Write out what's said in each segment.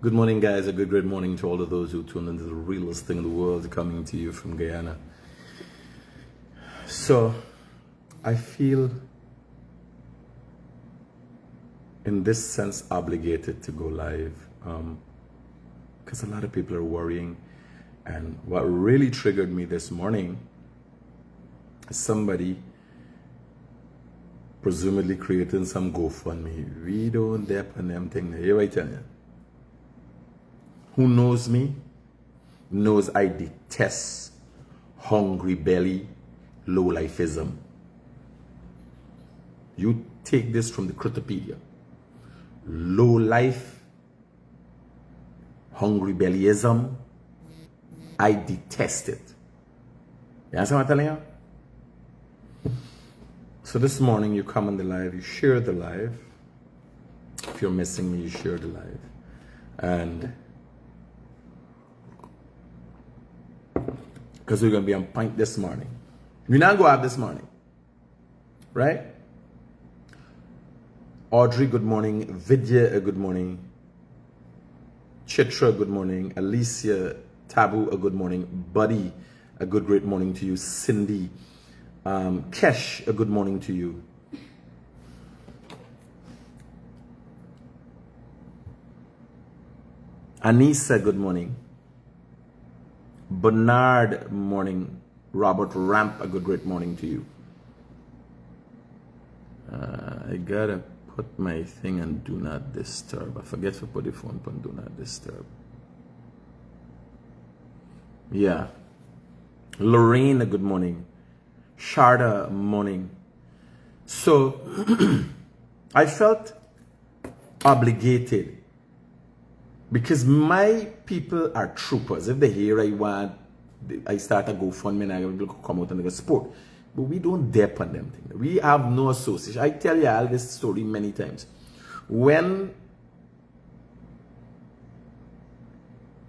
Good morning, guys. A good, great morning to all of those who tune into the realest thing in the world, coming to you from Guyana. So, I feel, in this sense, obligated to go live because a lot of people are worrying. And what really triggered me this morning is somebody presumably creating some GoFundMe. We don't dep on them thing. Here I tell you. Who knows me knows I detest hungry belly, low lifeism. You take this from the Critipedia. Low life, hungry bellyism. I detest it. You understand what I'm telling you? So this morning you come on the live, you share the live. If you're missing me, you share the live. And because we're going to be on point this morning. We're not going to have this morning. Right? Audrey, good morning. Vidya, good morning. Chitra, good morning. Alicia, Tabu, a good morning. Buddy, a good great morning to you. Cindy, Kesh, a good morning to you. Anissa, good morning. Bernard, morning. Robert Ramp, a good great morning to you. I gotta put my thing on do not disturb. I forget to put the phone on do not disturb. Yeah. Lorraine, a good morning. Sharda, morning. So I felt obligated because my people are troopers. If they hear I start a GoFundMe and I will come out and they support. But we don't dep on them things. We have no association. I tell you all this story many times. When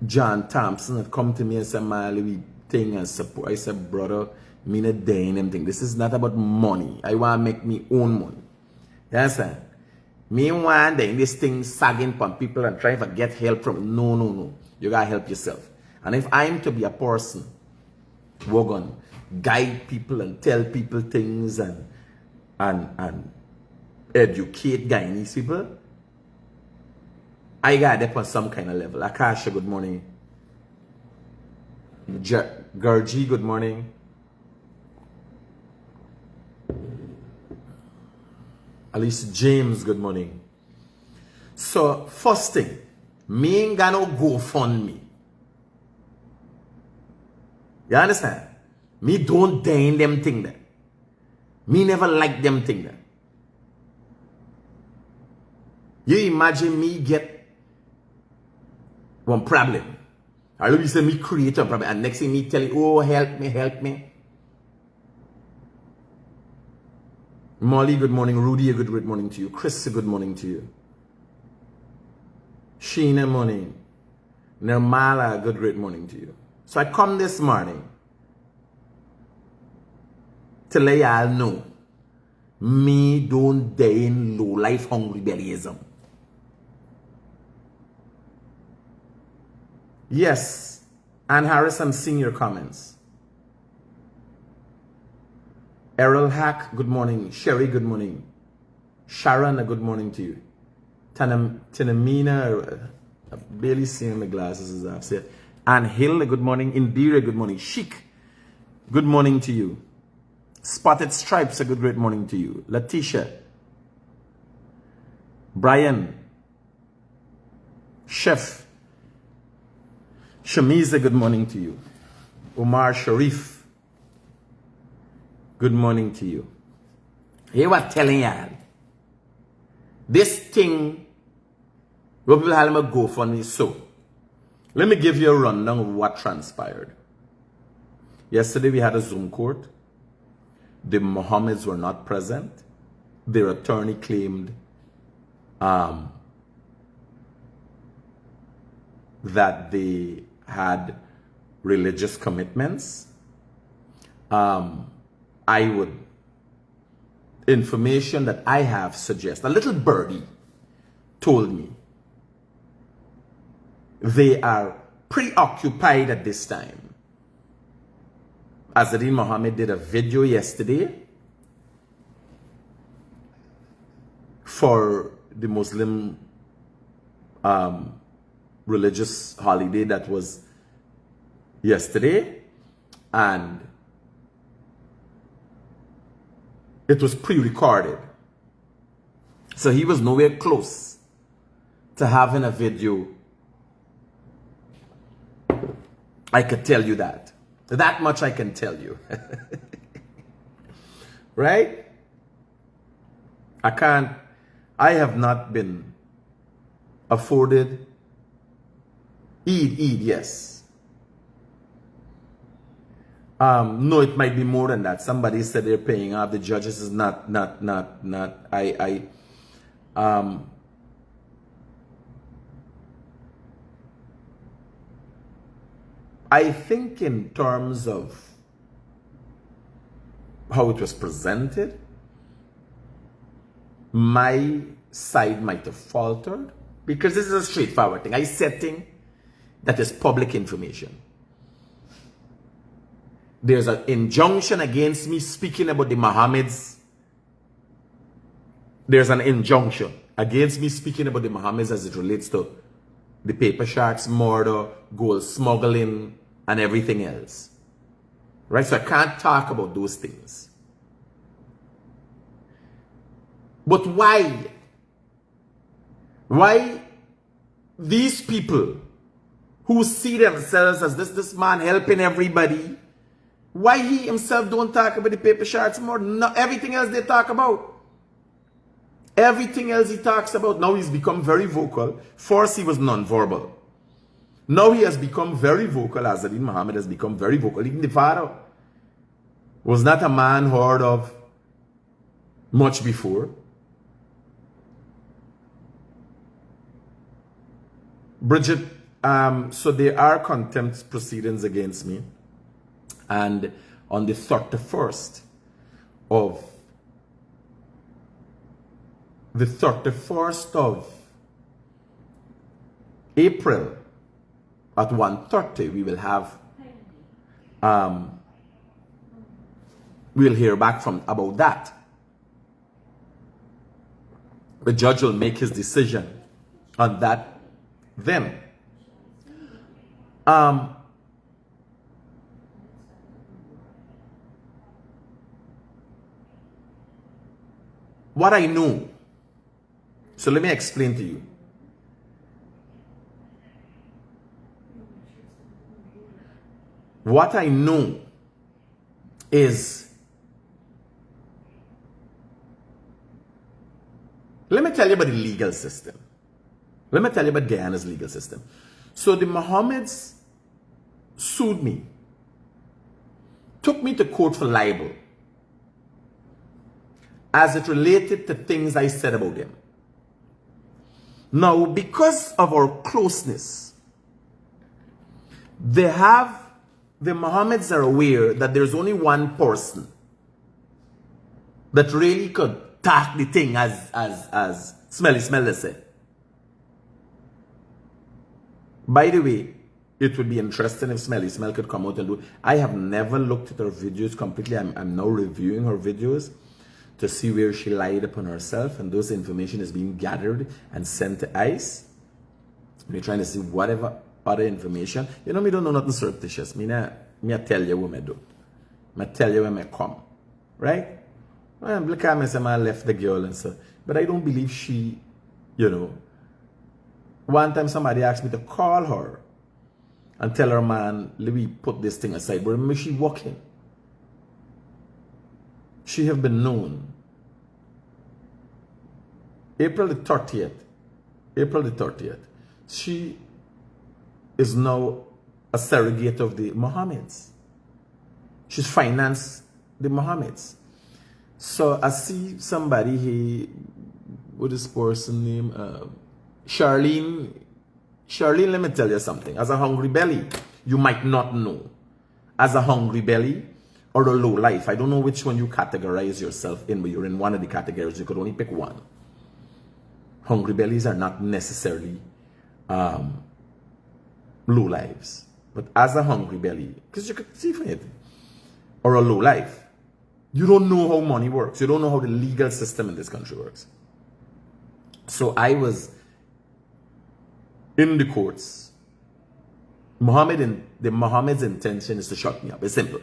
John Thompson had come to me and said, Marley, we thing and support. I said, brother, me not dying them thing. This is not about money. I want to make me own money. You understand? Me want this thing sagging from people and trying to get help from. No. You gotta help yourself. And if I'm to be a person who gonna guide people and tell people things and educate Guyanese people, I got up on some kind of level. Akasha, good morning. Gurji, good morning. Alice James, good morning. So, first thing, me ain't got no GoFundMe. You understand? Me don't dine them thing there. Me never like them thing there. You imagine me get one problem. I love you say me create a problem and next thing me tell you, oh, help me. Molly, good morning. Rudy, a good morning to you. Chris, a good morning to you. Sheena, morning. Nirmala, a good great morning to you. So I come this morning to let y'all know me don't die in low life hungry bellyism. Yes, Ann Harris, I'm seeing your comments. Errol Hack, good morning. Sherry, good morning. Sharon, a good morning to you. Tanamina, I'm barely seeing my glasses as I've said. Ann Hill, a good morning. Indira, good morning. Chic, good morning to you. Spotted Stripes, a good great morning to you. Letitia, Brian, Chef, Shamiza, good morning to you. Omar Sharif, good morning to you. Here what telling y'all. This thing, what people have a GoFundMe. So, let me give you a rundown of what transpired. Yesterday we had a Zoom court. The Mohammeds were not present. Their attorney claimed that they had religious commitments. Information that I have suggests, a little birdie told me they are preoccupied at this time. Azadin Mohamed did a video yesterday for the Muslim religious holiday that was yesterday, and it was pre-recorded. So he was nowhere close to having a video. I could tell you that. That much I can tell you. Right? I have not been afforded Eid, yes. No, it might be more than that. Somebody said they're paying off. The judges is not. I think in terms of how it was presented, my side might have faltered, because this is a straightforward thing. I said thing that is public information. There's an injunction against me speaking about the Mohammeds. There's an injunction against me speaking about the Mohammeds as it relates to the paper sharks, murder, gold smuggling, and everything else. Right? So I can't talk about those things. But why? Why these people who see themselves as this man helping everybody, why he himself don't talk about the paper sharks more? No, everything else they talk about. Everything else he talks about. Now he's become very vocal. First he was non-verbal. Now he has become very vocal. Azadin Mohamed has become very vocal. Even the father was not a man heard of much before. Bridget, so there are contempt proceedings against me. And on the 31st of April at 1:30, we will have we'll hear back from about that. The judge will make his decision on that then. What I know, so let me explain to you. What I know is, let me tell you about the legal system. Let me tell you about Guyana's legal system. So the Mohammeds sued me, took me to court for libel, as it related to things I said about them. Now, because of our closeness, the Mohammeds are aware that there's only one person that really could talk the thing as Smelly said. By the way, it would be interesting if Smelly Smell could come out and do. I have never looked at her videos completely. I'm now reviewing her videos to see where she lied upon herself, and those information is being gathered and sent to ICE. We're trying to see whatever other information. You know, me don't know nothing surreptitious. Me tell you what I do. Me tell you when I come. Right? Well, look at me say I left the girl and so. But I don't believe she, you know. One time somebody asked me to call her and tell her, man, let me put this thing aside. But remember, she walking. She have been known. April the 30th. She is now a surrogate of the Mohammeds. She's financed the Mohammeds. So I see somebody, what is this person name? Charlene, let me tell you something. As a hungry belly, you might not know. As a hungry belly or a low life, I don't know which one you categorize yourself in, but you're in one of the categories. You could only pick one. Hungry bellies are not necessarily low lives. But as a hungry belly, because you could see from it, or a low life, you don't know how money works. You don't know how the legal system in this country works. So I was in the courts. Mohammed's intention is to shut me up. It's simple.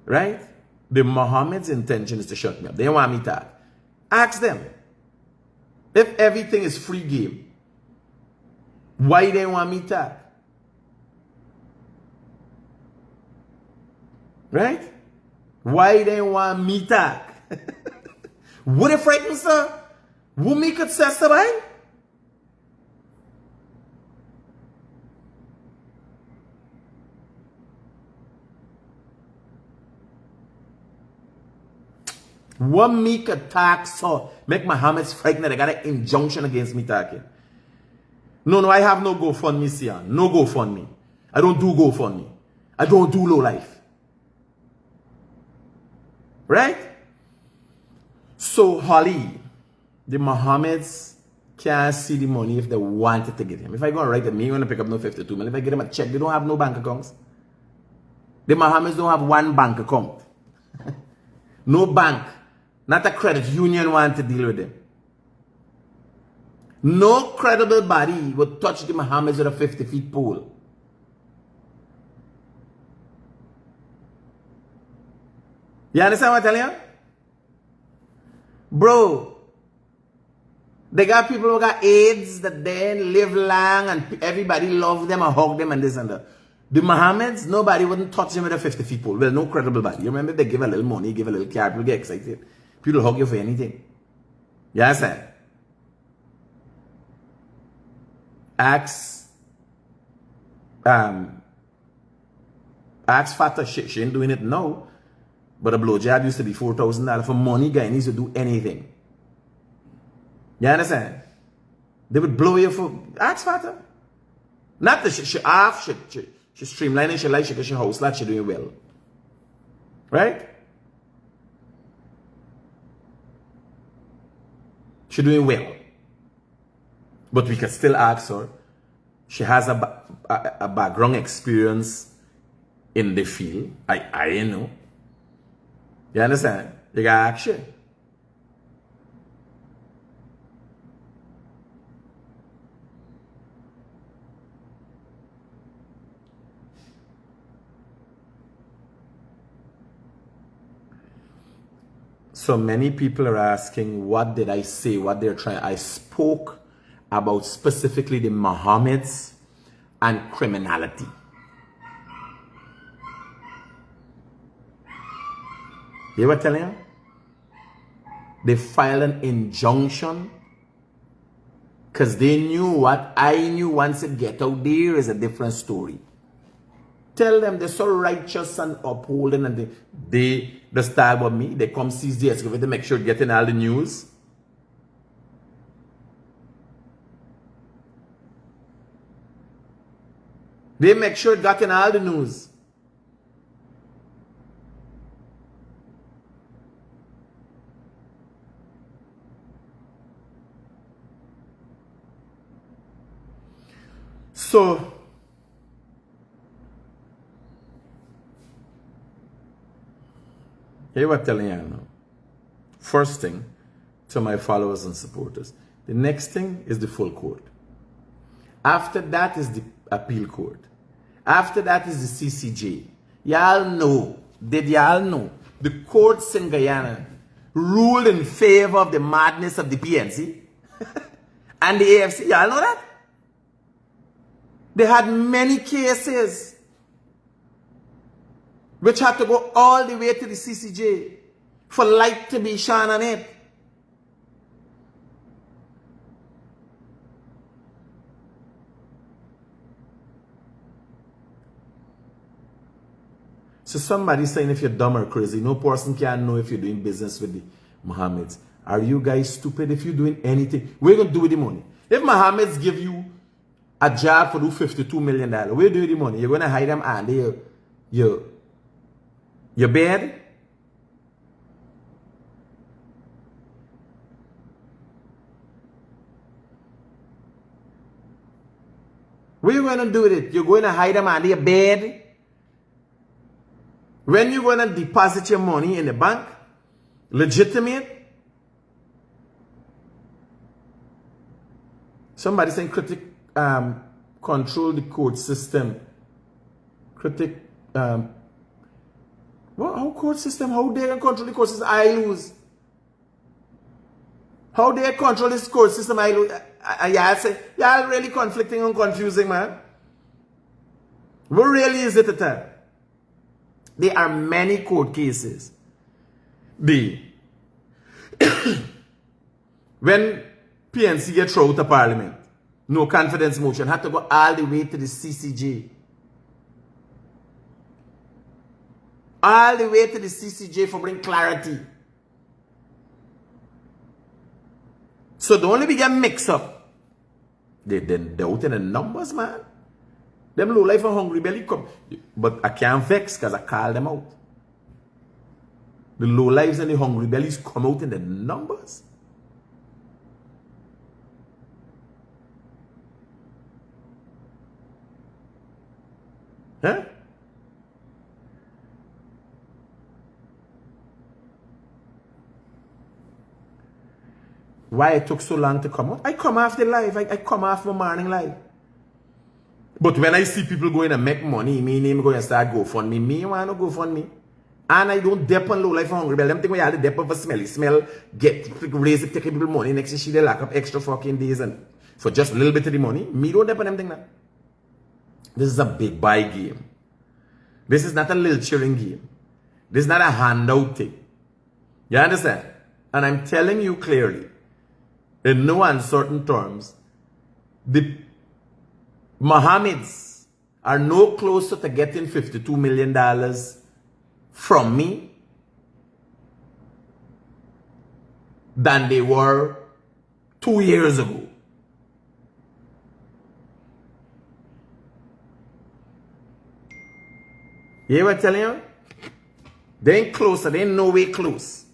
Right? The Mohammed's intention is to shut me up. They want me to ask them. If everything is free game, why they want me to? Right? Why they want me to? Would it frighten, sir? Would me could say something? What me could talk so make Mohammed's frightened that I got an injunction against me talking. No, I have no GoFundMe, Sian. No GoFundMe. I don't do GoFundMe. I don't do low life. Right? So, Holly, the Mohammeds can't see the money if they wanted to get him. If I go and write them, me going to pick up no 52 million. If I get them a check, they don't have no bank accounts. The Mohammeds don't have one bank account. No bank. Not a credit union want to deal with them. No credible body would touch the Mohammeds with a 50-feet pole. You understand what I'm telling you? Bro, they got people who got AIDS that then live long and everybody love them and hug them and this and that. The Mohammeds, nobody wouldn't touch them with a 50-feet pole. Well, no credible body. You remember they give a little money, give a little car, people get excited. People hug you for anything. You understand? Ask Fata, she ain't doing it now. But a blowjob used to be $4,000. For money, guy needs to do anything. You understand? They would blow you for... Ask Fata. Not that she off, she streamlining, she like, she house like she doing well. Right? She doing well. But we can still ask her. She has a background experience in the field. I know. You understand? You got action. So many people are asking, what did I say? What they're trying. I spoke about specifically the Mohammeds and criminality. You were telling you? They filed an injunction because they knew what I knew. Once it get out there is a different story. Tell them they're so righteous and upholding and they style about me. They come seize the excavator to make sure getting all the news. They make sure it got in all the news. So, here what I'm telling you now. First thing, to my followers and supporters. The next thing is the full court. After that is the appeal court. After that is the CCJ. Y'all know, did y'all know, the courts in Guyana ruled in favor of the madness of the PNC and the AFC. Y'all know that? They had many cases which had to go all the way to the CCJ for light to be shone on it. So somebody saying if you're dumb or crazy, no person can know if you're doing business with the Mohammeds. Are you guys stupid? If you're doing anything, what are you going to do with the money? If Mohammeds give you a job for do $52 million, what do you do with the money? You're going to hide them under your bed? What you going to do with it? You're going to hide them under your bed? When you going to deposit your money in the bank? Legitimate? Somebody saying Critic control the court system. Critic, what? How court system? How they control the court system? I lose. How they control this court system? I lose. Y'all say, y'all really conflicting and confusing, man. What really is it at that? There are many court cases. When PNC get thrown to Parliament, no confidence motion, had to go all the way to the CCJ. All the way to the CCJ for bring clarity. So the only we get mixed up, they doubt in the numbers, man. Them low life and hungry belly come. But I can't vex because I call them out. The low lives and the hungry bellies come out in the numbers. Huh? Why it took so long to come out? I come off the live. I come off my morning live. But when I see people going to make money, me name going to start GoFundMe. Me want to GoFundMe. And I don't dep on low life for hungry. But them think we have to dep on for smelly. Smell, raise it, take people money. Next thing she they lock up extra fucking days and for just a little bit of the money. Me don't dep on them thing now. This is a big buy game. This is not a little cheering game. This is not a handout thing. You understand? And I'm telling you clearly, in no uncertain terms, the Mohammeds are no closer to getting $52 million from me than they were 2 years ago. You hear what I'm telling you? They ain't closer. They ain't no way close.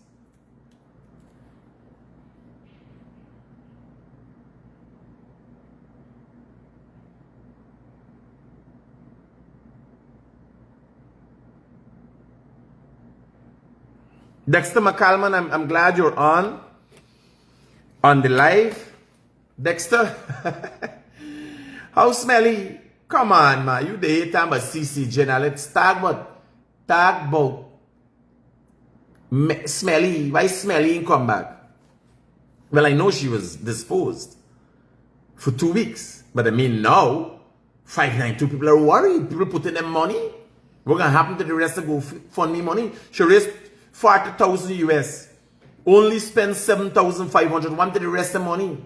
Dexter McCallman, I'm glad you're on the live. Dexter, how smelly? Come on, man. You the time about CCJ now. Let's talk about Smelly. Why Smelly ain't come back? Well, I know she was disposed for 2 weeks. But I mean now, 592 people are worried. People putting them money. What's going to happen to the rest of GoFundMe money? She raised 40,000 US. Only spend 7,500. Wanted the rest of the money.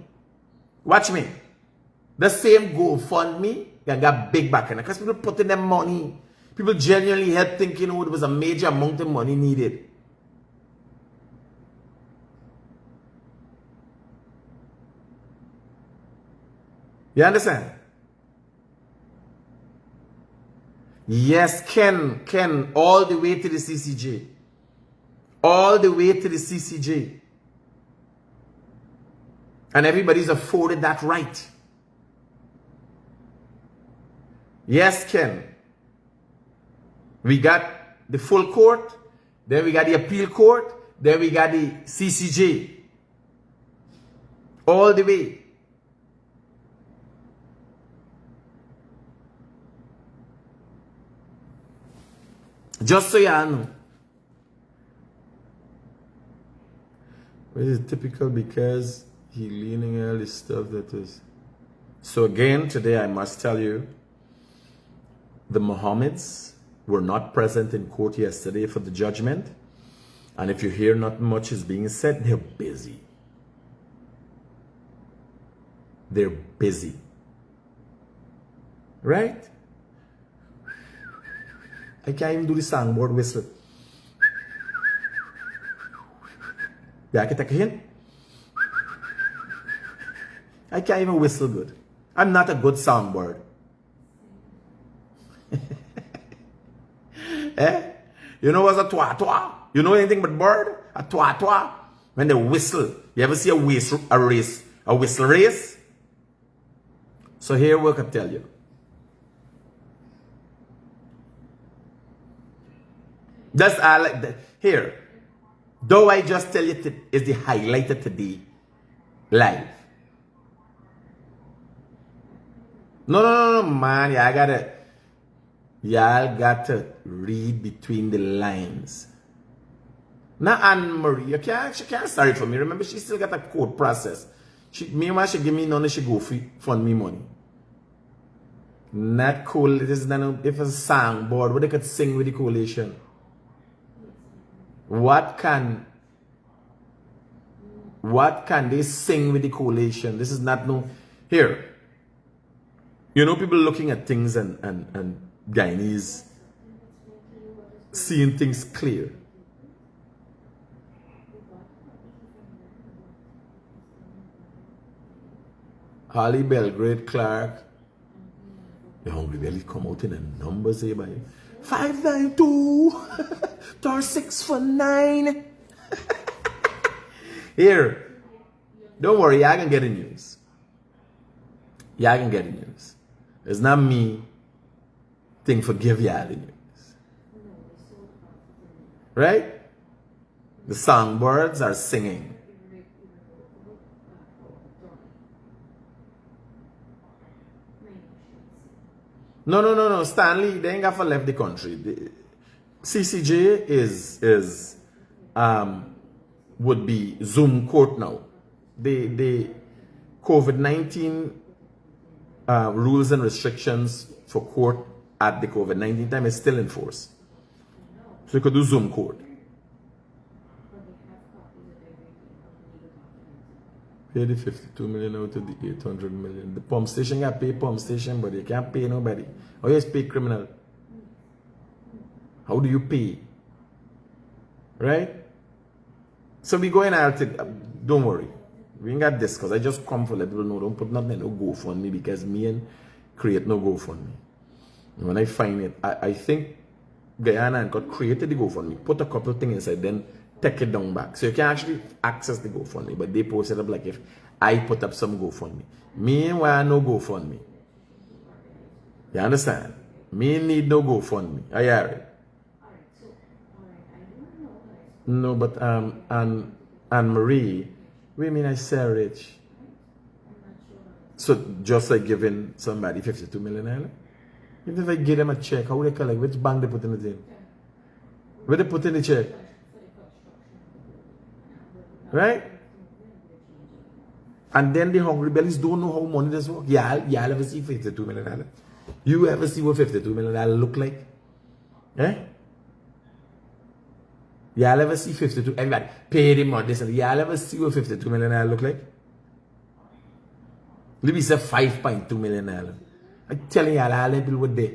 Watch me. The same GoFundMe can get big back in it. Because people putting them money. People genuinely had thinking, oh, there was a major amount of money needed. You understand? Yes, Ken, all the way to the CCJ. All the way to the CCJ. And everybody's afforded that right. Yes, Ken. We got the full court, then we got the appeal court, then we got the CCJ. All the way. Just so you know. Well, it's typical because he leaning all this stuff that is. So again, today I must tell you, the Mohammeds were not present in court yesterday for the judgment. And if you hear not much is being said, they're busy. They're busy. Right? I can't even do the soundboard whistle. Yeah, I can take a hint. I can't even whistle good. I'm not a good soundboard. Eh? You know what's a twa-twa? You know anything but bird? A twa-twa? When they whistle. You ever see a whistle race? So here we can tell you. That's all. Here, though I just tell you is the highlight of today live. No, man. Y'all gotta read between the lines. Now Anne-Marie, she can't start it for me. Remember, she still got a court process. Meanwhile, she give me none, she go fund me money. Not cool. This is not if it's a song board where they could sing with the coalition. What can they sing with the coalition? This is not no here. You know, people looking at things and Guyanese seeing things clear. Holly Belgrade Clark. The Hungry Belly come out in the numbers here by 592 tar 649. Here. Don't worry, y'all can get the news. Y'all can get the news. It's not me thing forgive y'all the news. Right? The songbirds are singing. No. Stanley, they ain't got for left the country. CCJ would be Zoom court now. The COVID-19 rules and restrictions for court at the COVID-19 time is still in force. So you could do Zoom court. Pay the 52 million out of the 800 million. The pump station got pay pump station, but you can't pay nobody. How you pay criminal? How do you pay? Right? So we go in and don't worry. We ain't got this because I just come for let people know. Don't put nothing in no GoFundMe because me and create no GoFundMe. And when I find it, I think Guyana got created the GoFundMe, put a couple things inside, then take it down back. So you can actually access the GoFundMe, but they post it up like if I put up some GoFundMe. Meanwhile, no GoFundMe. You understand? Me need no GoFundMe. I hear it. No, but Anne-Marie, what do you mean I sell rich? So just like giving somebody 52 million. Even if I give them a check, how would they collect? Which bank they put in it in? Where they put in the check? Right? And then the hungry bellies don't know how money does work. Y'all ever see $52 million? You ever see what $52 million look like? Eh? Y'all ever see 52? Everybody pay the money. Y'all ever see what $52 million look like? Let me say $5.2 million. I'm telling y'all, all the people were there.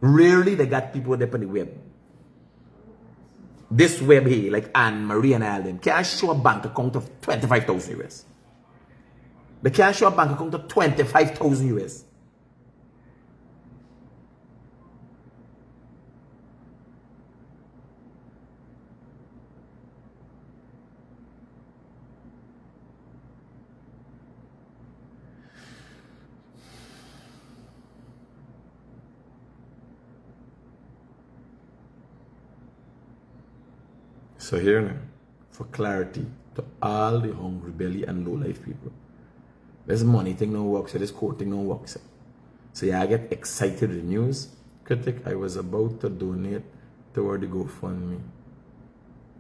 Rarely they got people there on the web. This web here, like Anne-Marie and all them, can't show a bank account of 25,000 US. They can't show a bank account of 25,000 US. So here now, for clarity to all the hungry belly and low life people. This money thing no works, so this court thing no works. So yeah, I get excited with the news. Critic, I was about to donate toward the GoFundMe.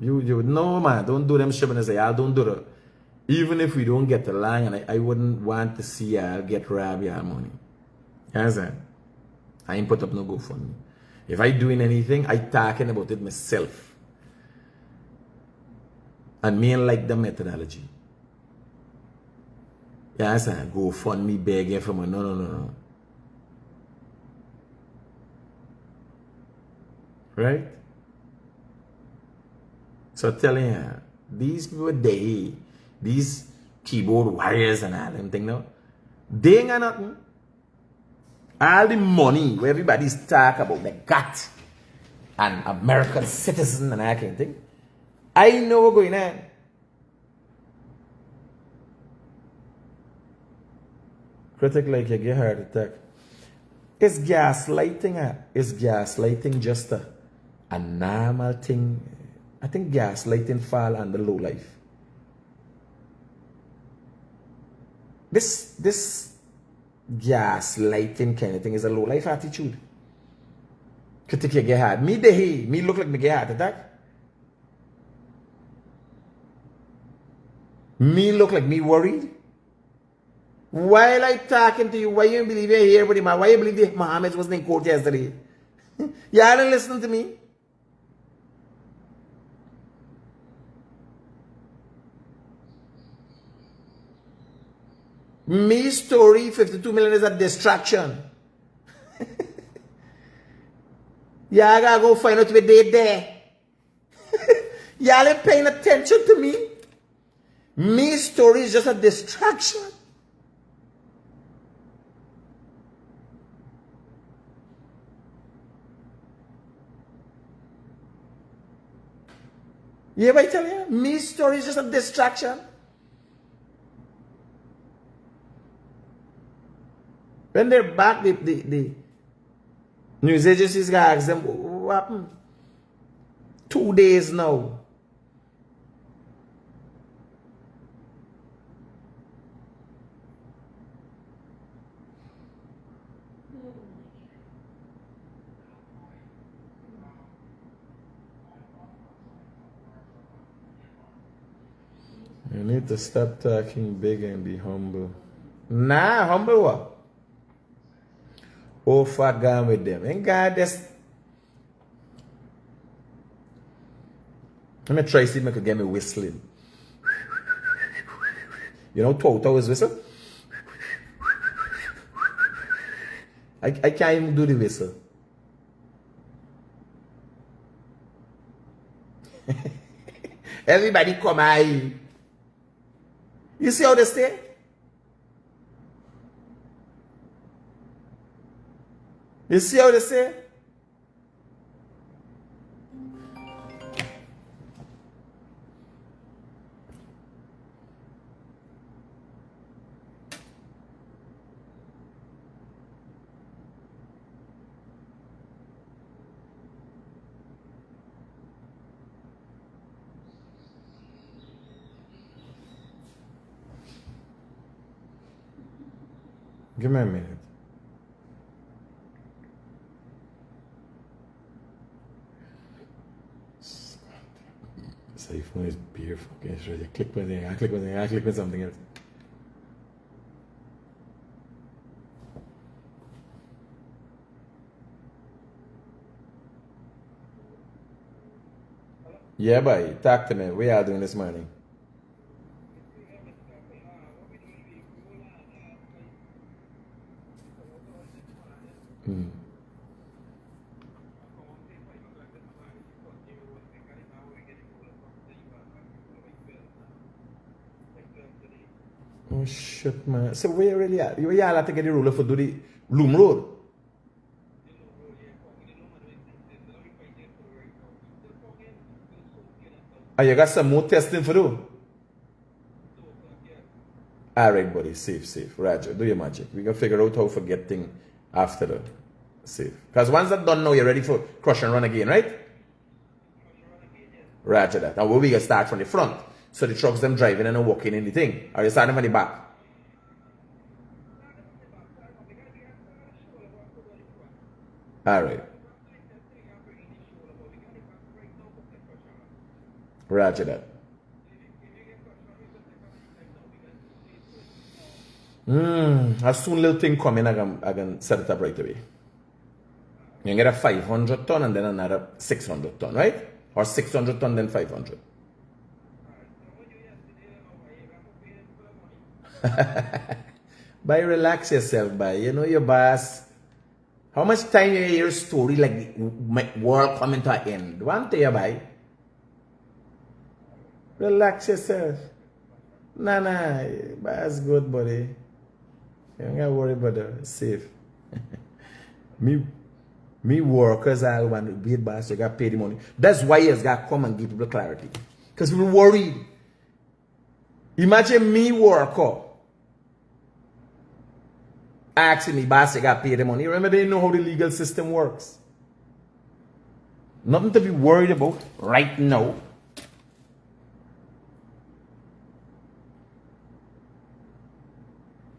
You no man, don't do them shipping and say, y'all don't do that. Even if we don't get the line, and I wouldn't want to see y'all get robbed y'all money. You understand? I ain't put up no GoFundMe. If I doing anything, I talking about it myself. And me ain't like the methodology. You understand? GoFundMe begging for money. No. Right? So telling you, these people they, these keyboard warriors and all them thing now, they ain't got nothing. All the money where everybody's talk about they got an American citizen and all kind of thing. I know what's going on. Critic like you get heart attack. It's gaslighting. It's gaslighting just a normal thing. I think gaslighting fall under low life. This gaslighting kind of thing is a low life attitude. Critic you get hard. Me look like me get heart attack. Me look like me worried. While I talking to you, why you believe you're here with him? Why you believe that Mohamed wasn't in court yesterday? Y'all don't listen to me. Me story, 52 million is a distraction. Y'all gotta go find out where they there. Y'all ain't paying attention to me. Me story is just a distraction. You ever tell you? Me story is just a distraction. When they're back, the news agencies gonna ask them, what happened? 2 days now. You need to stop talking big and be humble. Nah, humble what? Oh, fuck gone with them. Ain't God this. Let me try see if I could get me whistling. You know Toto is whistle? I can't even do the whistle. Everybody come out. You see how they stay? You see how they say? Give me a minute. This iPhone is beautiful. Okay, sure. You click one thing, I click one thing, I click on something else. Yeah, boy. Talk to me. What y'all doing this morning? Oh shit, man. So where you really at? You all have to get the ruler for do the Loom Road. And you got some more testing for do? Alright, buddy. Safe. Roger. Do your magic. We can figure out how to get things after the safe. Because once that's done now, you're ready for crush and run again, right? Roger that. Now we can start from the front. So the trucks them driving and walking in the thing. Or you starting from the back? Alright. Roger that. As soon little thing coming, I can set it up right away. You get a 500 ton and then another 600 ton, right? Or 600 ton, then 500. By relax yourself, by you know your boss. How much time you hear a story like the world coming to an end? One day, by. Relax yourself. Nah, that's good, buddy. You don't gotta worry about that. Safe. Me workers I want to be boss, you gotta pay the money. That's why you gotta come and give people clarity. Because people worried. Imagine me worker asking me, boss, you gotta pay the money. Remember, they know how the legal system works. Nothing to be worried about right now.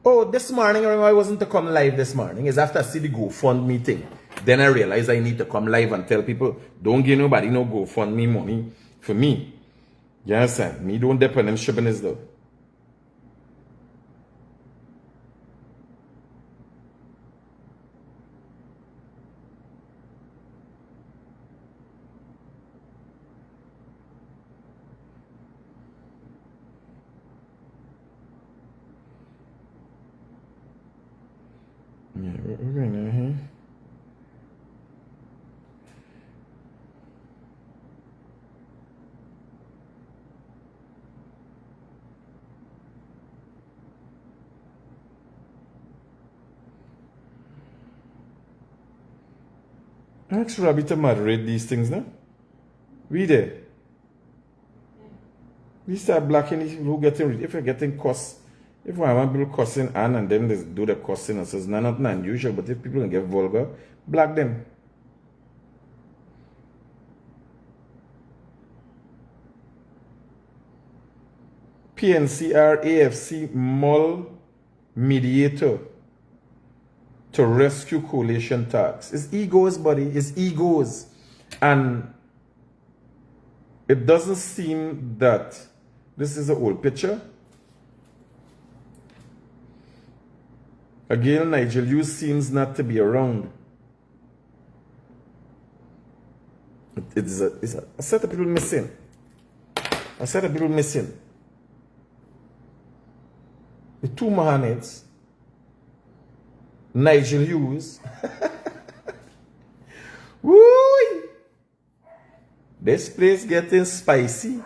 Oh, this morning, I remember I wasn't to come live this morning. It's after I see the GoFundMe thing. Then I realized I need to come live and tell people, don't give nobody no GoFundMe money for me. You understand? Me don't depend on shipping this though. Yeah, we're going to here. Ask Robbie to moderate these things now. We there. We start blocking these people who getting, if you're getting cuss, if I want people cussing and then they do the cussing and says nothing unusual, but if people can get vulgar, block them. PNCR AFC Mall mediator to rescue coalition talks. It's egos, buddy. It's egos. And it doesn't seem that this is an old picture. Again, Nigel Hughes seems not to be around. It's a set of people missing. A set of people missing. The two Mohameds, Nigel Hughes. Woo! This place getting spicy.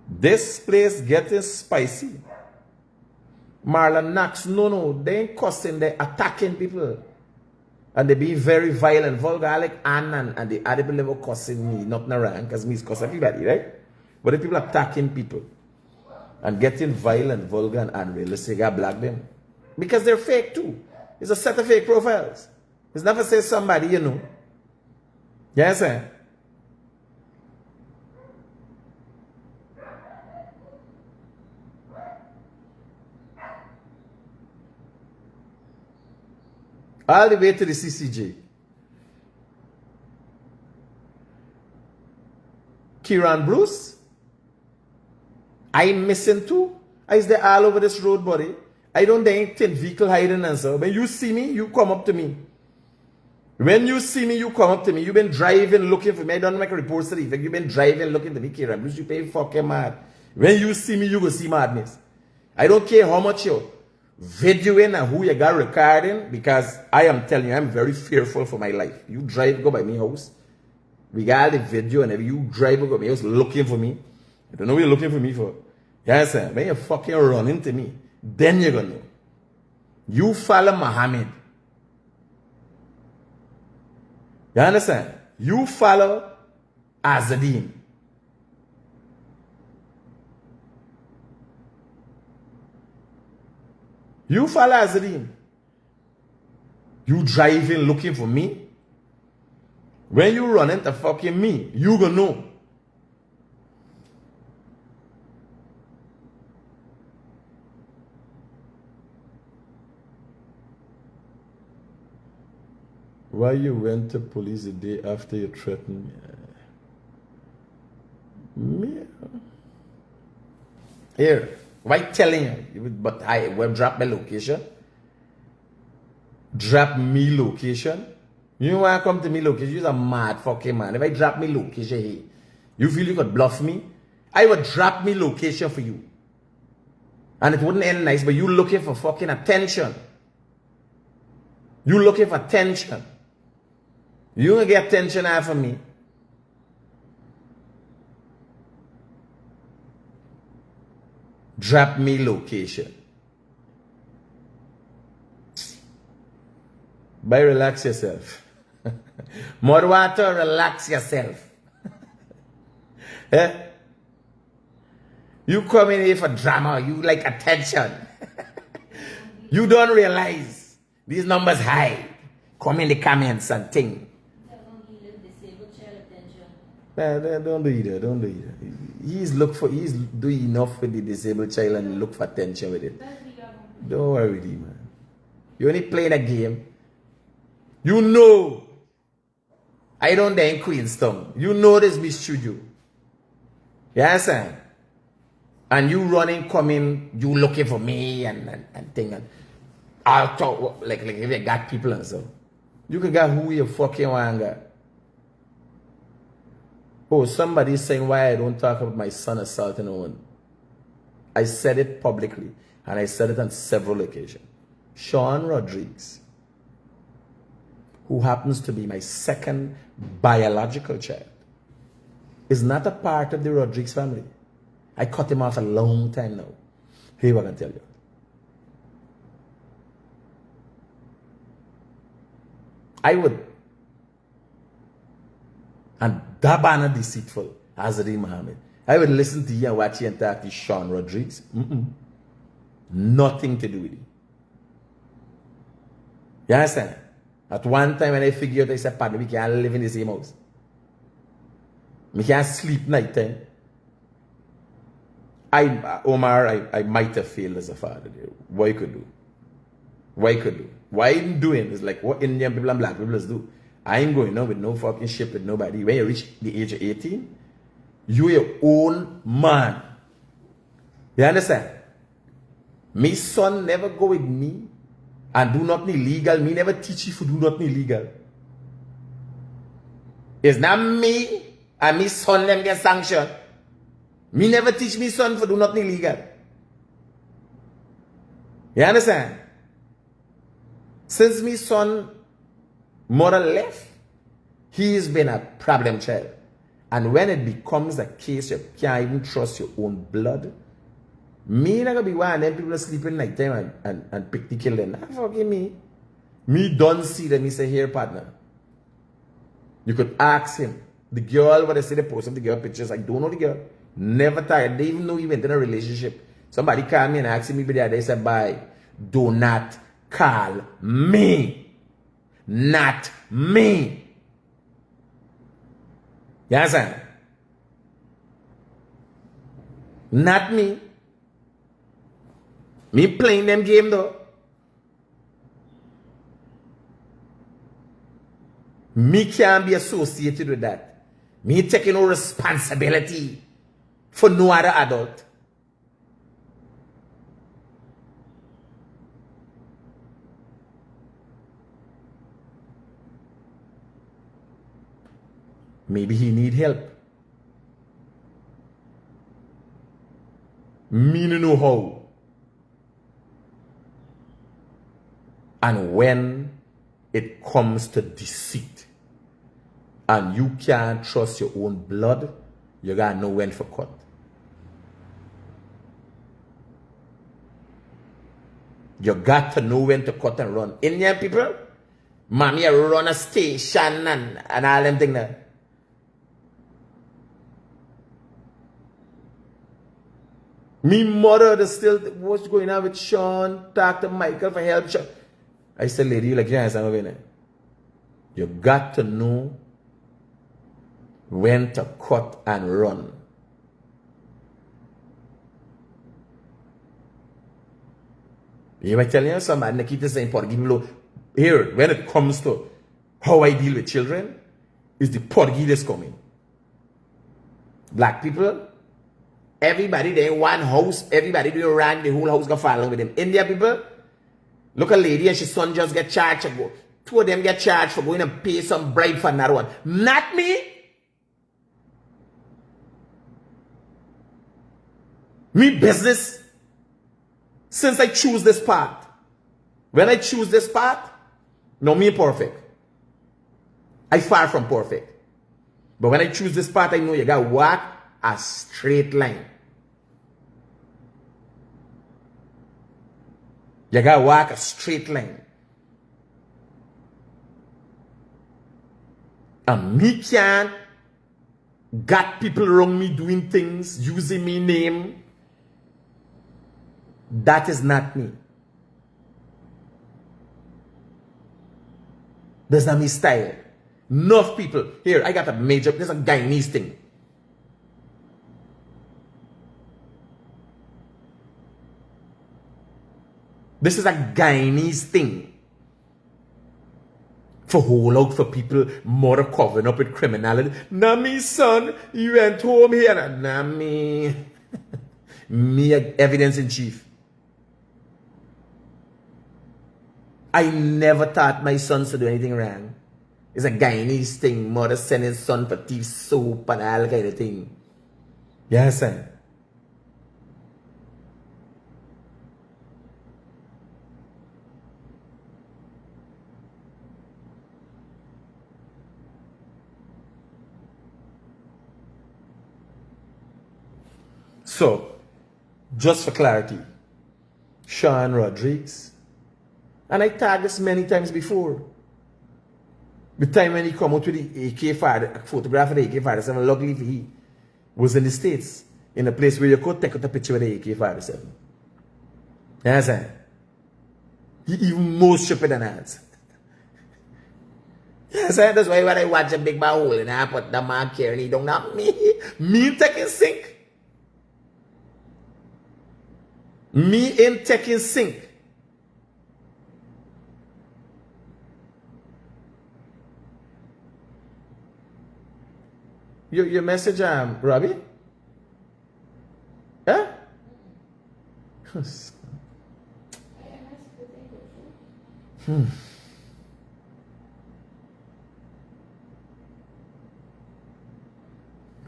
This place getting spicy. Marlon Knox, no, they ain't cussing, they're attacking people. And they be very violent, vulgar, like Annan, and the other people never cussing me, not around, because me is cuss everybody, right? But the people attacking people and getting violent, vulgar, and unrealistic, I black them. Because they're fake too. It's a set of fake profiles. It's never say somebody, you know. Yes, sir. All the way to the CCJ. Kieran Bruce. I'm missing too. Is there all over this road, buddy? I don't think vehicle hiding and so. When you see me, you come up to me. When you see me, you come up to me. You've been driving looking for me. I don't make a report to the effect. You've been driving looking to me, Kieran Bruce. You pay fucking mad. When you see me, you go see madness. I don't care how much you're videoing and who you got recording, because I am telling you, I'm very fearful for my life. You drive, go by me house. We got the video and if you drive, go by me house looking for me. I don't know what you're looking for me for. You understand? When you fucking run into me, then you're gonna know. You follow Mohamed. You understand? You follow Azadeen. You follow Azadeen. You driving looking for me. When you run into fucking me, you gonna know. Why you went to police the day after you threatened me? Here, why telling you? But I will drop my location. Drop me location. You want to come to me location? You're a mad fucking man. If I drop me location here, you feel you could bluff me? I would drop me location for you. And it wouldn't end nice, but you looking for fucking attention. You looking for attention. You gonna get attention out of me. Drop me location. Bye, relax yourself. More water, relax yourself. Eh? You come in here for drama, you like attention. You don't realize these numbers high. Come in the comments and think. Don't do either. Don't do either. He's doing enough with the disabled child and look for attention with it. Don't worry with him, man. You only playing a game. You know. I don't dare in Queenstown. You know this mistreat you. You understand? And you running, coming, you looking for me and thing. And I'll talk like if you got people and so. You can get who you fucking want to get. Oh, somebody's saying why I don't talk about my son assaulting a woman. I said it publicly, and I said it on several occasions. Sean Rodriguez, who happens to be my second biological child, is not a part of the Rodriguez family. I cut him off a long time now. Here's what I can tell you. I would, and that banner deceitful, Azadi Mohamed. I would listen to you and watch you and talk to Sean Rodriguez. Nothing to do with it. You understand? At one time when I figured out, I said, partner, we can't live in the same house. We can't sleep night time. Omar, I might have failed as a father. What you could do? What you could do? What I'm doing is like what Indian people and black people do. I ain't going on with no fucking shit with nobody. When you reach the age of 18, you're your own man. You understand? My son never go with me and do nothing illegal. Me never teach you to do nothing illegal. It's not me and my son them get sanctioned. Me never teach me son for do nothing illegal. You understand? Since my son mother left, he's been a problem child. And when it becomes a case you can't even trust your own blood, me not gonna be one of them people sleeping night time and pick the kill them. Nah, forgive me. Me don't see them. Me say, here, partner. You could ask him. The girl, what I say, they post of the girl pictures. I don't know the girl. Never tired. They even know he went in a relationship. Somebody called me and asked me, but they said, bye. Do not call me. Not me. You understand? Not me. Me playing them game though. Me can't be associated with that. Me taking no responsibility for no other adult. Maybe he need help. Me no know how. And when it comes to deceit, and you can't trust your own blood, you gotta know when for cut. You got to know when to cut and run. Indian people, mommy run a station and all them things there. Me mother still, what's going on with Sean? Talk to Michael for help. Sean. I said, lady, you like your hands over there. You got to know when to cut and run. You might tell you somebody, Nikita saying, here, when it comes to how I deal with children, is the Portuguese coming. Black people, everybody they in one house, everybody doing around, the whole house gonna follow with them. India people, look a lady and she's son just get charged to go. Two of them get charged for going and pay some bribe for another one. Not me. Me business. Since I choose this path. When I choose this path, no me perfect. I far from perfect. But when I choose this path, I know you gotta walk a straight line. You gotta walk a straight line. And me can't got people around me doing things, using me name. That is not me. That's not my style. Enough people. Here, I got a major, there's a Guyanese thing. This is a Guyanese thing. For hold out for people, mother covering up with criminality. Nah, me son, you went home here. Nah, me. Me, evidence in chief. I never taught my sons to do anything wrong. It's a Guyanese thing. Mother sending son for thief soap and all kind of thing. You understand? So, just for clarity, Sean Rodriguez, and I tagged this many times before. The time when he come out with the AK-47, photograph of the AK-47, luckily he was in the States, in a place where you could take out a picture with the AK-47. You understand? He even more stupid than that. You understand? That's why when I watch a big bar hole and I put the mark here and he don't know me taking sink. Me in taking sink. Your message, Robbie? Huh?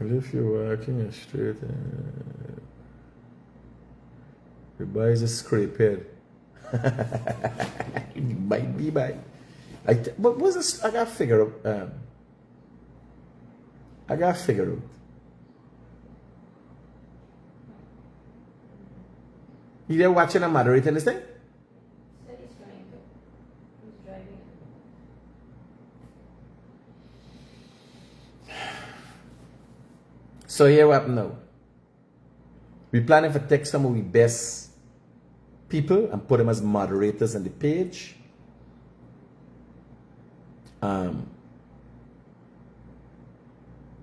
Well, if you're walking straight, the boy is a scrape head. Might be by. But what's this? I gotta figure out. I gotta figure out. You there watching a moderator this thing? Said he's trying to. He's driving. So here what now? We're planning for take some of the best people and put them as moderators on the page.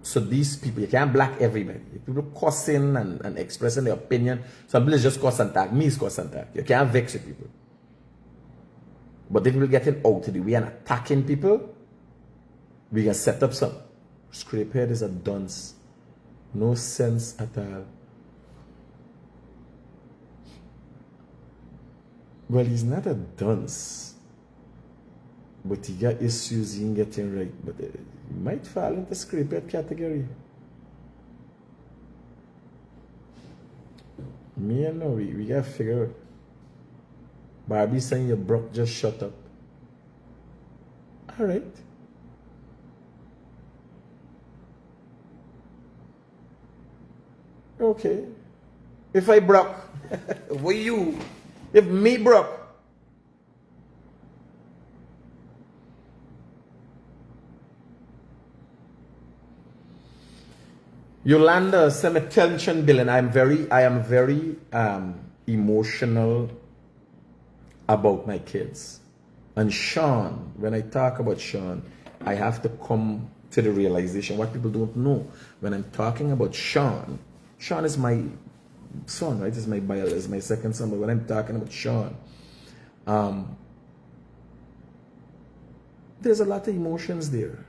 So these people, you can't black everybody. If people cussing and expressing their opinion, some people just cuss and tag. Me is cuss and tag. You can't vex with people. But if people getting out of the way and attacking people, we can set up some. Scrapehead is a dunce. No sense at all. Well, he's not a dunce. But he got issues he ain't getting right. But he might fall into scrapehead category. Me and no, we gotta figure out. Barbie saying you're broke, just shut up. Alright. Okay. If I broke, what you? If me broke. Yolanda, some attention, Bill, and I am very emotional about my kids. And Sean, when I talk about Sean, I have to come to the realization, what people don't know, when I'm talking about Sean is my son, right? Is my second son. But when I'm talking about Sean, there's a lot of emotions there.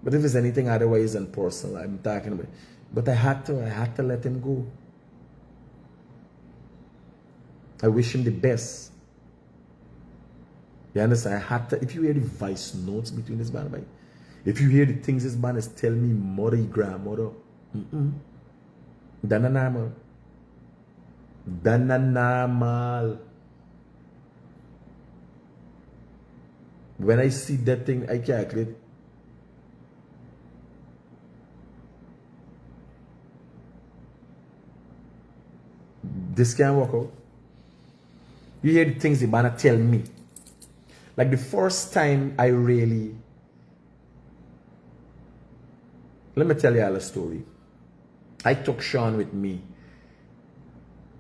But if it's anything otherwise than personal, I'm talking about. But I had to let him go. I wish him the best. You understand? I had to. If you hear the voice notes between this man and me, if you hear the things this man is telling me, mother, grandmother, Dana normal. Dana normal. When I see that thing, I calculate. This can't work out. You hear the things the man tell me. Like the first time I really. Let me tell you all a story. I took Sean with me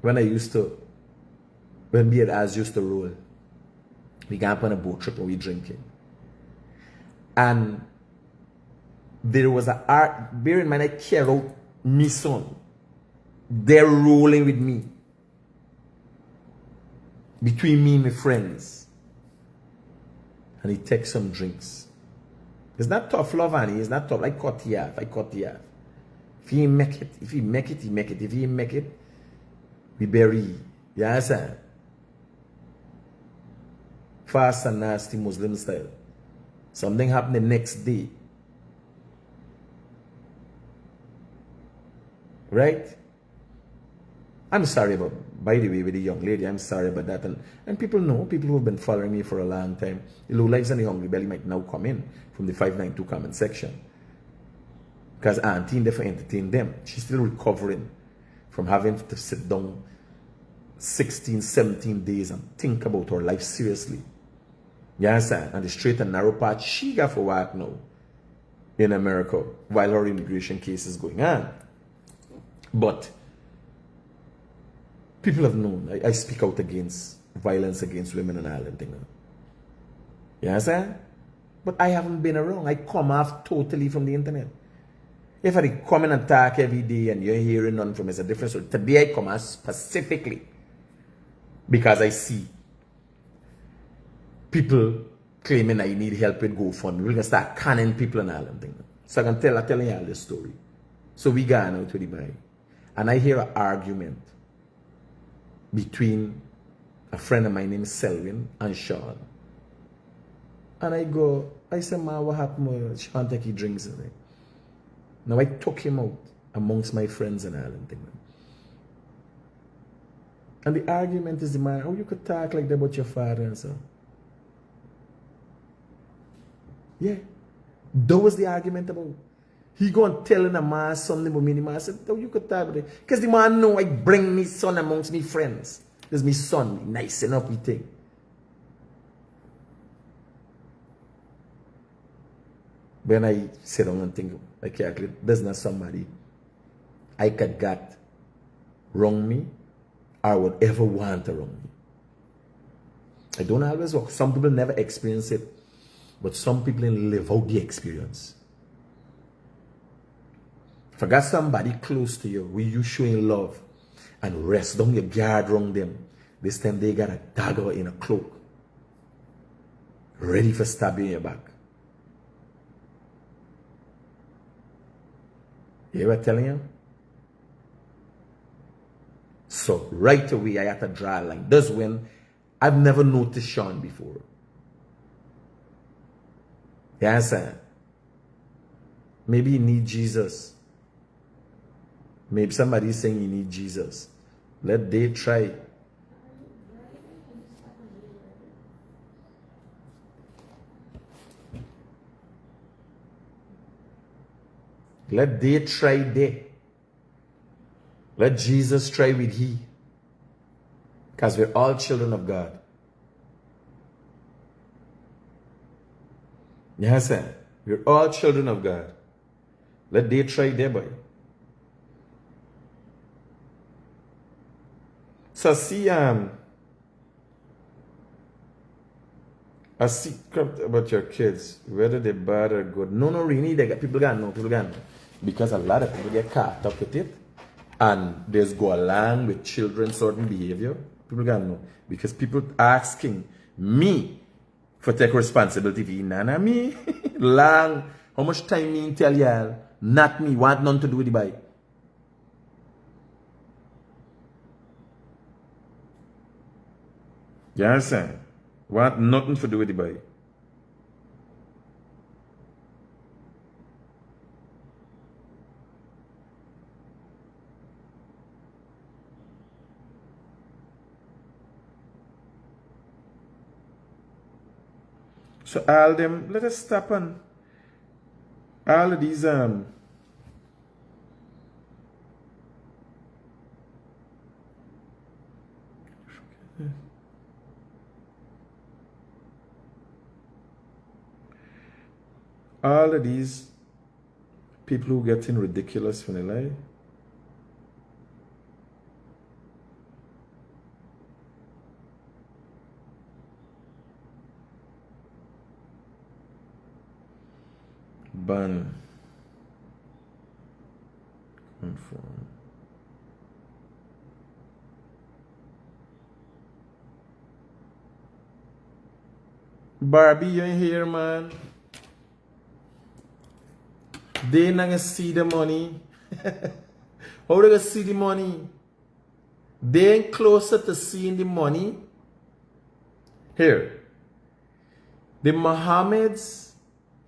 when we and Az used to roll. We got on a boat trip and we drinking. And there was a art, bear in mind I care out me son. They're rolling with me. Between me and my friends. And he takes some drinks. It's not tough love, Annie. It's not tough. I cut you off. If he make it, he make it. If he make it, we bury. You understand? Fast and nasty Muslim style. Something happened the next day. Right? I'm sorry about, by the way, with the young lady, I'm sorry about that. And people know, people who have been following me for a long time, the low lives and the hungry belly might now come in from the 592 comment section. Because Auntie in there for entertain them. She's still recovering from having to sit down 16, 17 days and think about her life seriously. You understand? And the straight and narrow path she got for work now in America while her immigration case is going on. But people have known I speak out against violence against women and all that thing. You understand? But I haven't been around. I come off totally from the internet. If I come in and talk every day and you're hearing none from me, it's a different story. Today I come out specifically because I see people claiming I need help with GoFundMe. We're going to start canning people and all that thing. So I'm telling you all this story. So we gone out to the buy. And I hear an argument between a friend of mine named Selwyn and Sean. And I say, man, what happened? Sean take his drinks. Now I took him out amongst my friends and all that thing. And the argument is the man, oh, you could talk like that about your father and so. Yeah. That was the argument about. He go and telling a man something about me. The man said, oh, you could talk about it. Because the man know I bring me son amongst me friends. Because me son, nice enough we think. When I sit down and think, okay, there's not somebody I could get wrong me or would ever want to wrong me. I don't always work. Some people never experience it, but some people live out the experience. If I got somebody close to you, where you showing love and rest down your guard wrong them, this time they got a dagger in a cloak, ready for stabbing your back. You ever telling you? So right away I had to draw a line. That's when I've never noticed Sean before. You understand? Maybe he need Jesus. Maybe somebody is saying you need Jesus. Let they try. Let they try they. Let Jesus try with he. Because we're all children of God. Yes, sir. We're all children of God. Let they try their boy. So see, a secret about your kids, whether they're bad or good. No, really, people gotta know. Because a lot of people get caught up with it. And there's go along with children certain behavior. People gotta know. Because people asking me for take responsibility for nana me. Long. How much time me tell y'all? Not me. Want none to do with the bike. You understand? Want nothing to do with the bike. So all them, let us stop on all of these all of these people who getting ridiculous when they lie. ban. Confirm. Barbie, you ain't here, man. They not gonna see the money. How they gonna see the money? They ain't closer to seeing the money. Here, the Mohammeds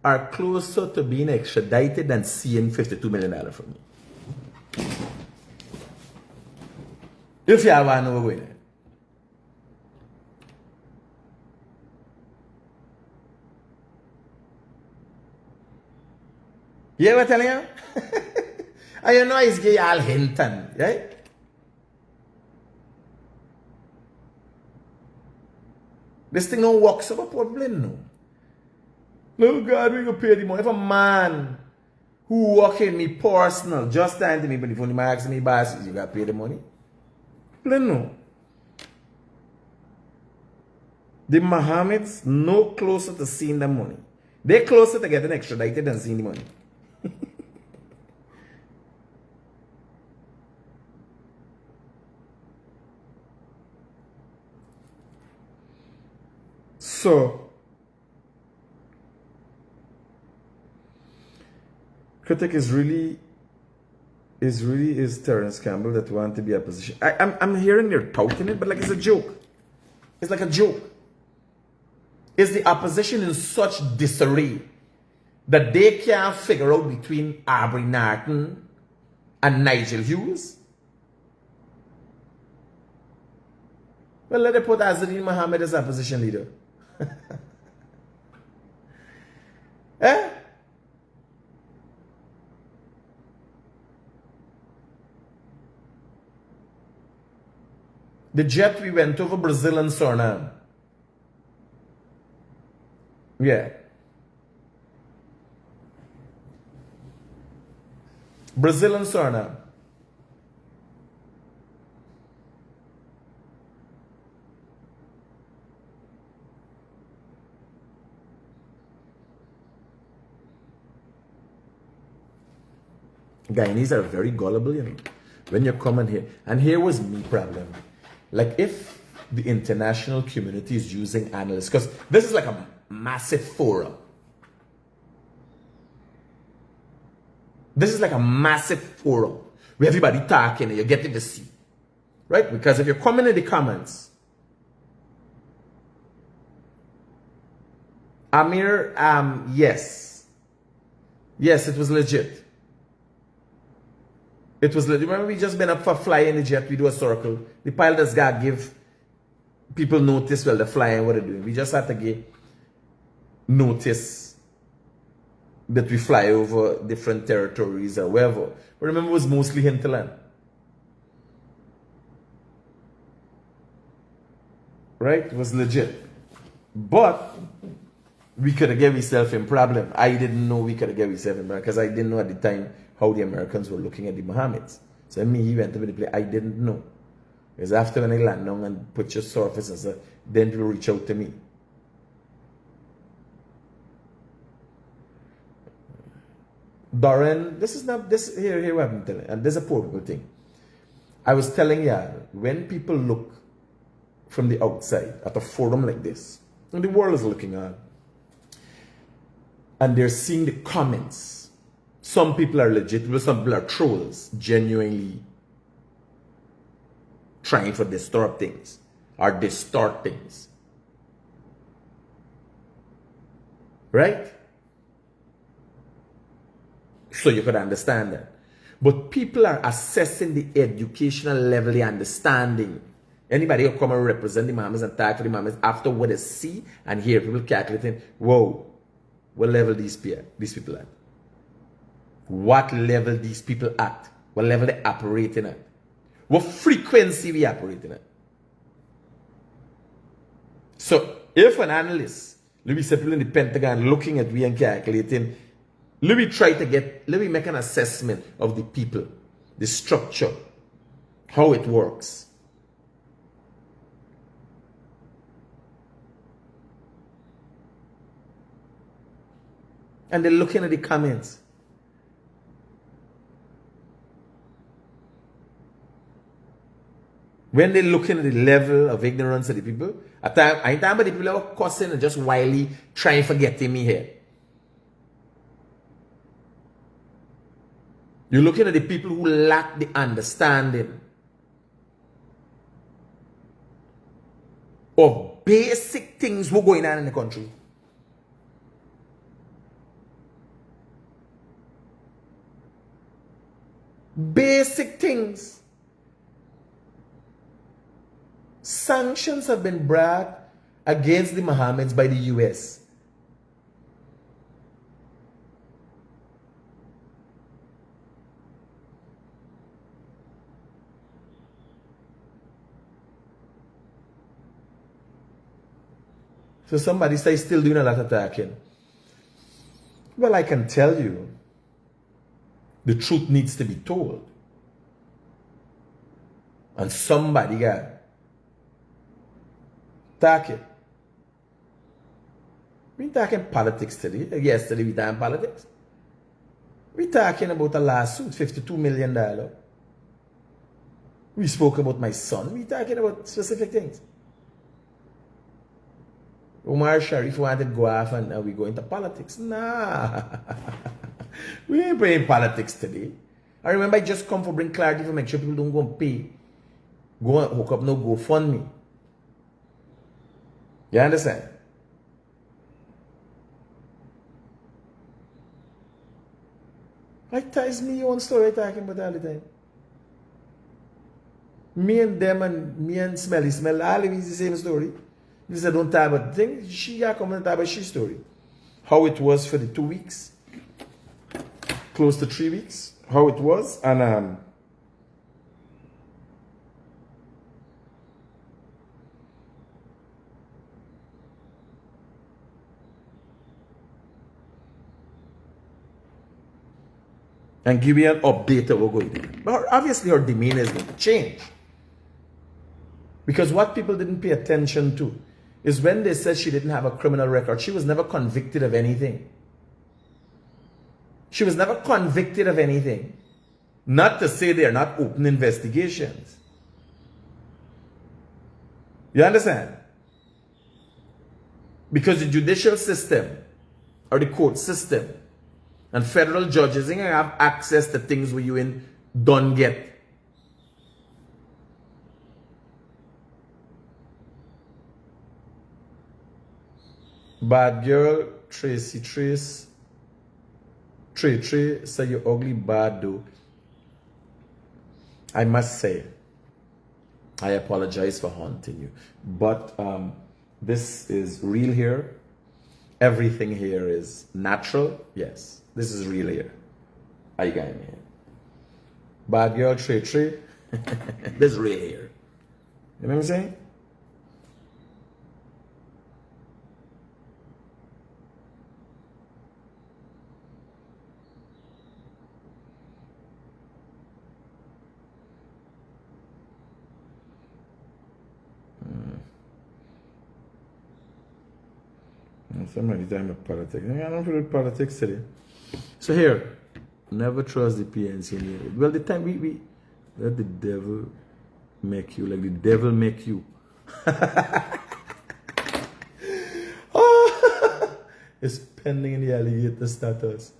are closer to being extradited than seeing $52 million from me. If you have one over winner. You ever tell you? And you know it's gay all Hinton, right? This thing don't work, so what problem no? No God, we go pay the money. If a man who work in me personal, just time to me, but if only man ask me boss, you gotta pay the money. Plain no. The Mohammeds no closer to seeing the money. They're closer to getting extradited than seeing the money. So, Critic is Terence Campbell that want to be a position. I'm hearing they're touting it, but like it's a joke. It's like a joke. Is the opposition in such disarray that they can't figure out between Aubrey Norton and Nigel Hughes? Well, let them put Azadine Mohamed as opposition leader. Eh? The jet we went over Brazil and Suriname. Yeah. Brazil and Suriname. Guyanese are very gullible, you know. When you come in here, and here was me problem. Like if the international community is using analysts, because this is like a massive forum. This is like a massive forum where everybody talking and you're getting to see. Right? Because if you're coming in the comments, Amir, yes. Yes, it was legit. It was legit. Remember we just been up for flying the jet, we do a circle. The pilot's got to give people notice while they're flying what they're doing. We just had to give notice that we fly over different territories or wherever. But remember it was mostly hinterland. Right? It was legit. But we could have gave ourselves in problem. I didn't know we could have gave ourselves in problem because I didn't know at the time how the Americans were looking at the Mohammeds. So me, he went to the play. I didn't know. Because after when I land down and put your surface and stuff, then people reach out to me. Doran, this is not this here what I'm telling, and there's a poor people thing. I was telling you, when people look from the outside at a forum like this, and the world is looking on, and they're seeing the comments. Some people are legitimate, some people are trolls, genuinely trying to distort things or distort things. Right? So you could understand that. But people are assessing the educational level, the understanding. Anybody who come and represent the Mohammeds and talk to the Mohammeds after what they see and hear people calculating, whoa, what level these people at? What level these people at? What level they operating at? What frequency we operating at? So if an analyst, let me say people in the Pentagon looking at we and calculating, let me make an assessment of the people, the structure, how it works. And they're looking at the comments. When they're looking at the level of ignorance of the people, I ain't talking about the people who are cussing and just wildly trying to get in me here. You're looking at the people who lack the understanding of basic things who are going on in the country. Basic things. Sanctions have been brought against the Mohammeds by the US. So somebody says still doing a lot of talking. Well, I can tell you, the truth needs to be told. And somebody got talking. We talking politics today. Yesterday we talking politics. We talking about a lawsuit, $52 million. We spoke about my son. We talking about specific things. Umar Sharif wanted to go off and we go into politics. Nah. We ain't playing politics today. I remember I just come for bring clarity for make sure people don't go and pay. Go and hook up no GoFundMe. You understand? Like ties me own story talking about all the time. Me and them and me and Smelly Smell all is the same story. If they don't talk about the thing, she come and talk about she story. How it was for the 2 weeks, close to 3 weeks, how it was, and give you an update of what's going on. But obviously her demeanor is going to change. Because what people didn't pay attention to is when they said she didn't have a criminal record, she was never convicted of anything. She was never convicted of anything. Not to say they are not open investigations. You understand? Because the judicial system or the court system and federal judges ain't gonna have access to things where you in don't get. Bad girl, Tracy Trace. Trey say you're ugly bad though. I must say, I apologize for haunting you. But this is real here. Everything here is natural. Yes, this is real here. Are you getting me? Bad girl, Trey. This is real here. You know what I'm saying? Somebody time of politics. I don't feel politics today. So here, never trust the PNC in here. Well, the time we let the devil make you, like the devil make you. Oh, it's pending in the alligator status.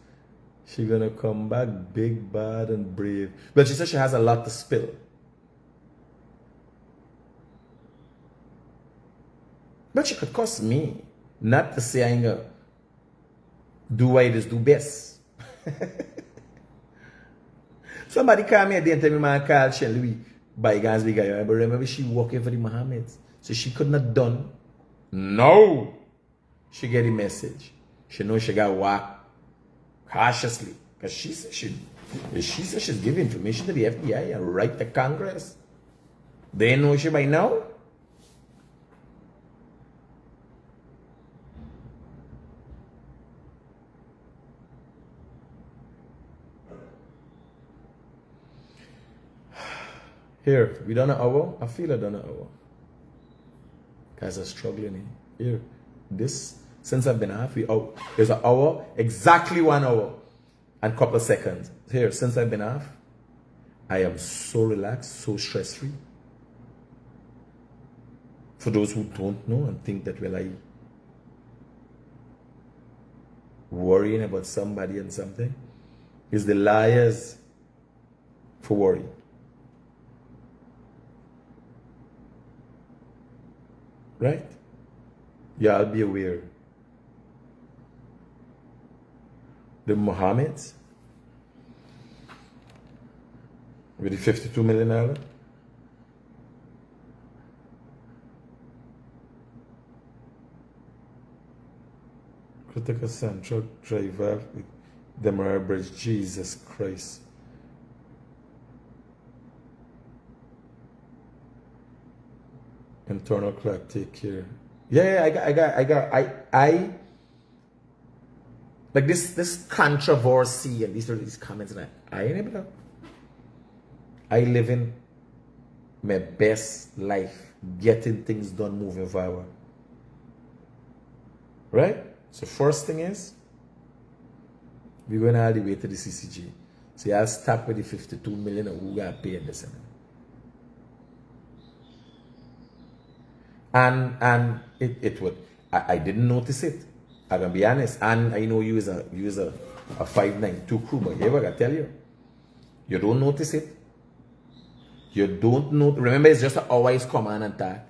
She gonna come back big, bad, and brave. But she says she has a lot to spill. But she could cost me. Not to say I ain't gonna do what it is do best. Somebody called me a day and tell me man called Shen Louis by Gans big guy. But remember she working for the Mohammeds. So she could not done. No. She get the message. She know she got walk cautiously. Because she said she's giving information to the FBI and write to Congress. They know she by now. Here, we done an hour. I feel I done an hour. Guys are struggling here. This Since I've been off, there's an hour, exactly 1 hour and couple of seconds. Here, since I've been off, I am so relaxed, so stress-free. For those who don't know and think that we're like worrying about somebody and something, is the liars for worry. Right? Yeah, I'll be aware. The Mohamed with the $52 million. Critic son, truck driver with Demerara Bridge. Jesus Christ. Internal clock, take care. Yeah, I like this controversy and these comments, and I ain't able to. I live in my best life, getting things done, moving forward. Right? So first thing is, we're going all the way to the CCG. So I'll start with the 52 million and who got paid this. And it would, I didn't notice it. I'm gonna be honest. And I know you is a 592 crew, but here I gotta tell you, you don't notice it. You don't know. Remember, it's just an always command and tag.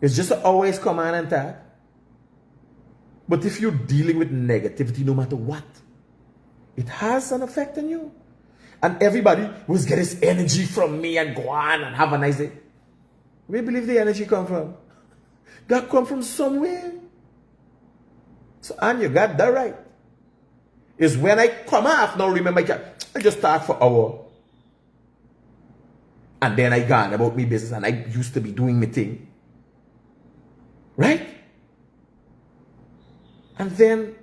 It's just an always command and tag. But if you're dealing with negativity, no matter what, it has an effect on you. And everybody will get his energy from me and go on and have a nice day. Where do you believe the energy come from? That come from somewhere. So, and you got that right. It's when I come off, now remember, I just talk for an hour. And then I gone about me business and I used to be doing my thing. Right? And then,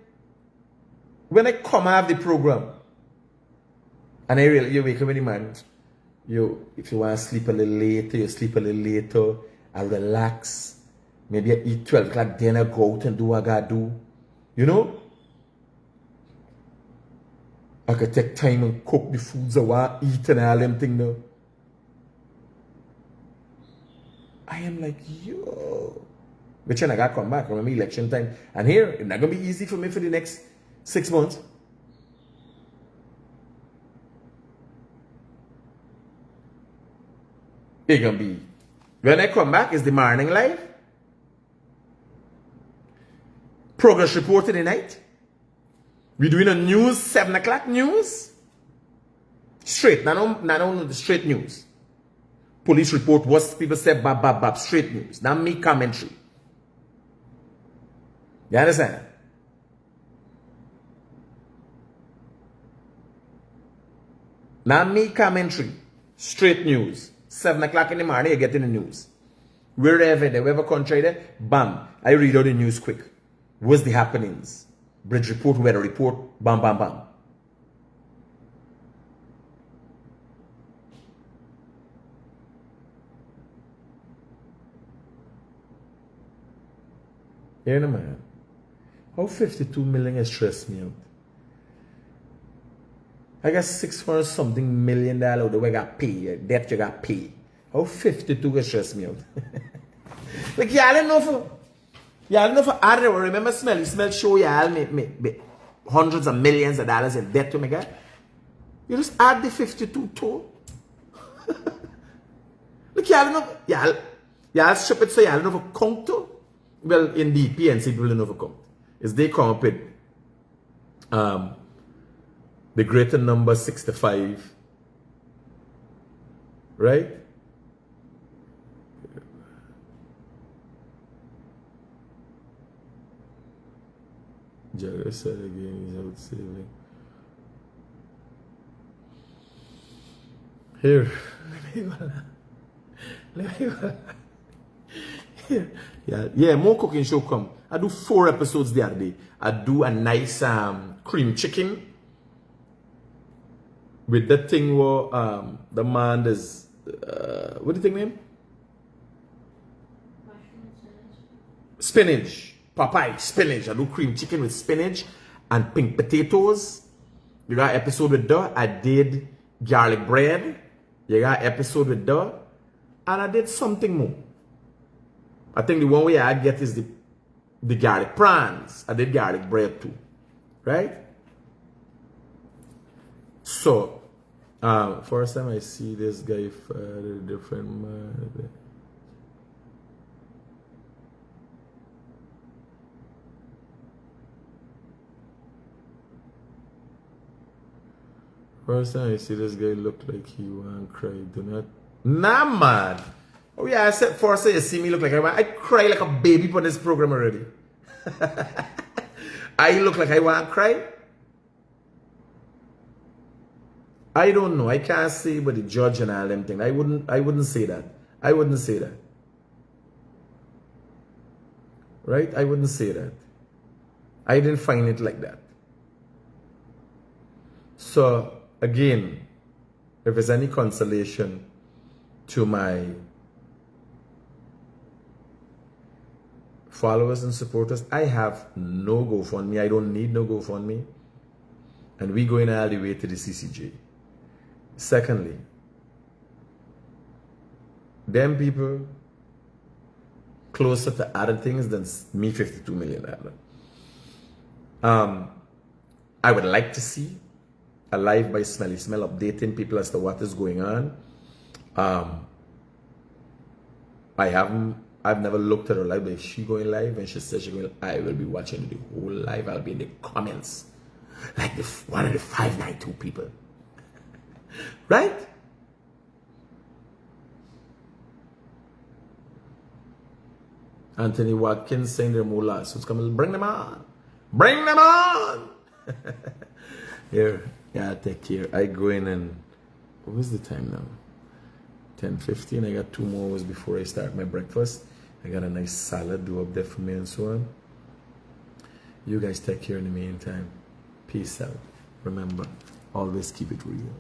when I come out of the program, and I realize, you wake up in the morning, if you want to sleep a little later, you sleep a little later, I relax. Maybe I eat 12 o'clock, then I go out and do what I gotta do. You know? I could take time and cook the foods I want to eat and all them things now. I am like, yo. Which then I got to come back. Remember election time. And here, it's not going to be easy for me for the next 6 months. It's going to be. When I come back, it's the morning live. Progress report in the night. We're doing a news, 7 o'clock news. Straight. Not only the straight news. Police report, what people say, bab, bab, bab. Straight news. Not me commentary. You understand? Now me commentary, straight news. 7 o'clock in the morning, you get in the news. Wherever country there, bam, I read out the news quick. What's the happenings? Bridge report, weather report, bam, bam, bam. You know, man. How 52 million has stressed me out? I got 600 something million dollars the way I got paid, debt you got paid. How 52 has stressed me out? Like y'all don't know for I don't remember smell show y'all me hundreds of millions of dollars in debt to me guy. You just add the 52 to. Look y'all strip it so y'all don't know for count to. Well, indeed, PNC people don't overcome. Is they come up with the greater number 65, right? Jagger said again, he's out saving. Here, let me go. Yeah, more cooking show come. I do 4 episodes the other day. I do a nice cream chicken with that thing where the man is what do you think name? Mushroom spinach. Spinach. Popeye, spinach. I do cream chicken with spinach and pink potatoes. You got episode with that. I did garlic bread. You got episode with that. And I did something more. I think the one way I get is the garlic prawns. I did garlic bread too. Right? So, first time I see this guy for a different. First time I see this guy look like he want to cry. Do not. Nah, man. Oh yeah, I said first time you see me look like I cry like a baby for this program already. I look like I want to cry. I don't know. I can't say but the judge and all them things. I wouldn't say that. I wouldn't say that. Right? I wouldn't say that. I didn't find it like that. So again, if there's any consolation to my followers and supporters, I have no GoFundMe. I don't need no GoFundMe. And we going all the way to the CCJ. Secondly, them people closer to other things than me $52 million. I would like to see a live by Smelly Smell updating people as to what is going on. I've never looked at her live, but if she going live and she says she going, I will be watching the whole live. I'll be in the comments like one of the 592 people. Right? Anthony Watkins saying they're more lawsuits coming. Bring them on. Bring them on. Here. Yeah, take care. I go in and what is the time now? 10:15. I got 2 more hours before I start my breakfast. I got a nice salad do up there for me and so on. You guys take care in the meantime. Peace out. Remember, always keep it real.